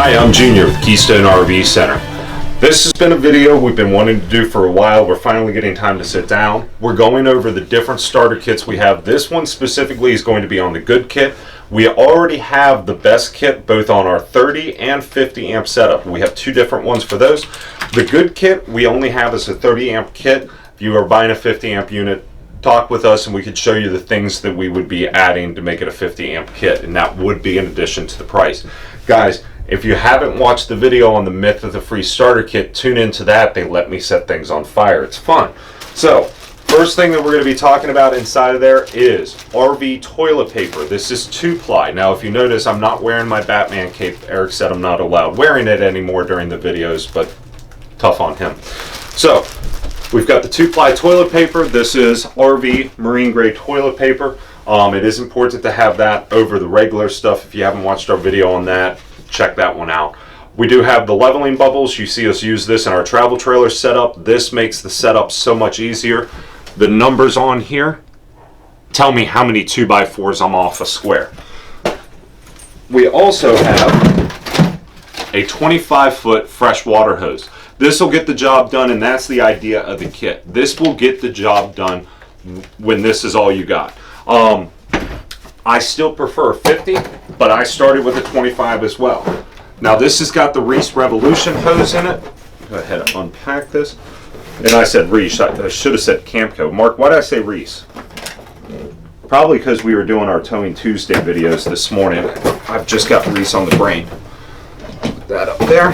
Hi, I'm Junior with Keystone RV Center. This has been a video we've been wanting to do for a while. We're finally getting time to sit down. We're going over the different starter kits we have. This one specifically is going to be on the good kit. We already have the best kit both on our 30 and 50 amp setup. We have two different ones for those. The good kit we only have as a 30 amp kit. If you are buying a 50 amp unit, talk with us and we could show you the things that we would be adding to make it a 50 amp kit, and that would be in addition to the price. Guys, if you haven't watched the video on the myth of the free starter kit, tune into that. They let me set things on fire. It's fun. So, first thing that we're going to be talking about inside of there is RV toilet paper. This is 2-ply. Now, if you notice, I'm not wearing my Batman cape. Eric said I'm not allowed wearing it anymore during the videos, but tough on him. So, we've got the 2-ply toilet paper. This is RV marine grade toilet paper. It is important to have that over the regular stuff. If you haven't watched our video on that, check that one out. We do have the leveling bubbles. You see us use this in our travel trailer setup. This makes the setup so much easier. The numbers on here tell me how many 2x4s I'm off a square. We also have a 25-foot freshwater hose. This will get the job done, and that's the idea of the kit. This will get the job done when this is all you got. I still prefer 50, but I started with a 25 as well. Now this has got the Reese Revolution hose in it. Go ahead and unpack this. And I said Reese, I should have said Camco. Mark, why did I say Reese? Probably because we were doing our Towing Tuesday videos this morning. I've just got Reese on the brain. Put that up there.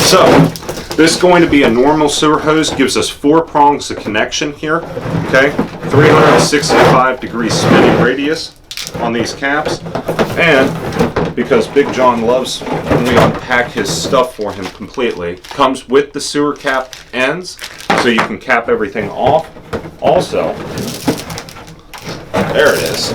So, this is going to be a normal sewer hose. Gives us 4 prongs of connection here. Okay, 365-degree spinning radius on these caps, and because Big John loves when we unpack his stuff for him completely, comes with the sewer cap ends, so you can cap everything off. Also, there it is,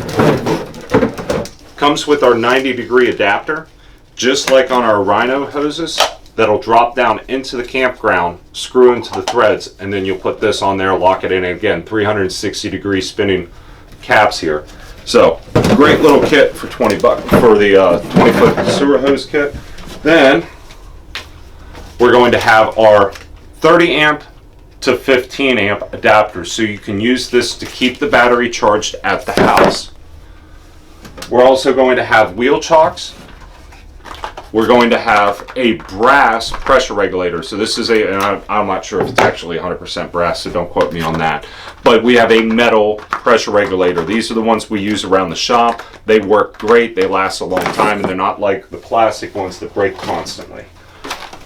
comes with our 90-degree adapter, just like on our Rhino hoses, that'll drop down into the campground, screw into the threads, and then you'll put this on there, lock it in, and again, 360-degree spinning caps here. So, great little kit for 20 bucks for the 20-foot sewer hose kit. Then, we're going to have our 30 amp to 15 amp adapters, so you can use this to keep the battery charged at the house. We're also going to have wheel chocks. We're going to have a brass pressure regulator. So this is and I'm not sure if it's actually 100% brass, so don't quote me on that. But we have a metal pressure regulator. These are the ones we use around the shop. They work great, they last a long time, and they're not like the plastic ones that break constantly.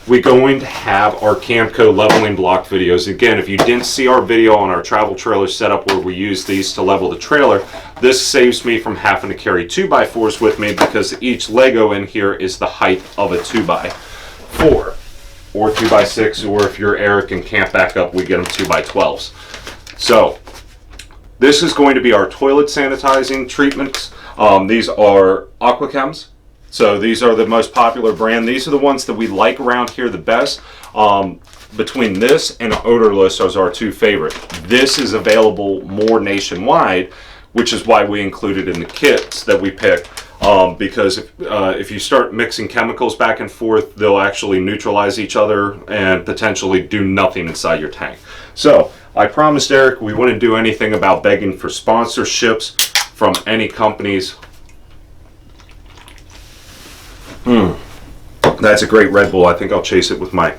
We're going to have our Camco leveling block videos. Again, if you didn't see our video on our travel trailer setup where we use these to level the trailer, this saves me from having to carry 2x4s with me because each Lego in here is the height of a 2x4 or 2x6, or if you're Eric and can't back up, we get them 2x12s. So this is going to be our toilet sanitizing treatments. These are AquaChems. So these are the most popular brand. These are the ones that we like around here the best. Between this and odorless are our two favorite. This is available more nationwide, which is why we include it in the kits that we pick. Because if you start mixing chemicals back and forth, they'll actually neutralize each other and potentially do nothing inside your tank. So I promised Eric we wouldn't do anything about begging for sponsorships from any companies. That's a great Red Bull. I think I'll chase it with my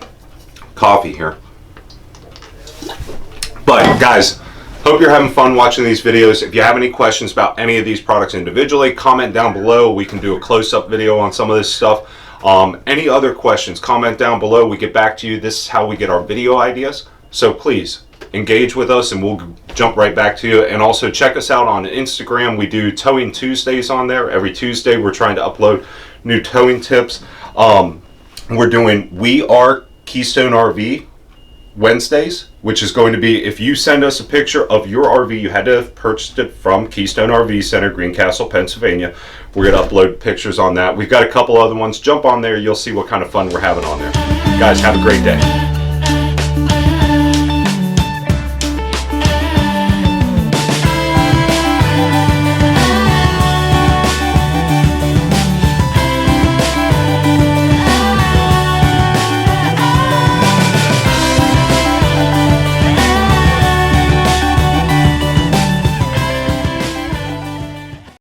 coffee here. But guys, hope you're having fun watching these videos. If you have any questions about any of these products individually, comment down below. We can do a close-up video on some of this stuff. Any other questions, comment down below. We get back to you. This is how we get our video ideas. So please engage with us and we'll jump right back to you. And also check us out on Instagram. We do Towing Tuesdays on there. Every Tuesday we're trying to upload new towing tips. We're doing We Are Keystone RV Wednesdays, which is going to be if you send us a picture of your RV, you had to have purchased it from Keystone RV Center, Greencastle, Pennsylvania. We're going to upload pictures on that. We've got a couple other ones. Jump on there. You'll see what kind of fun we're having on there. Guys, have a great day.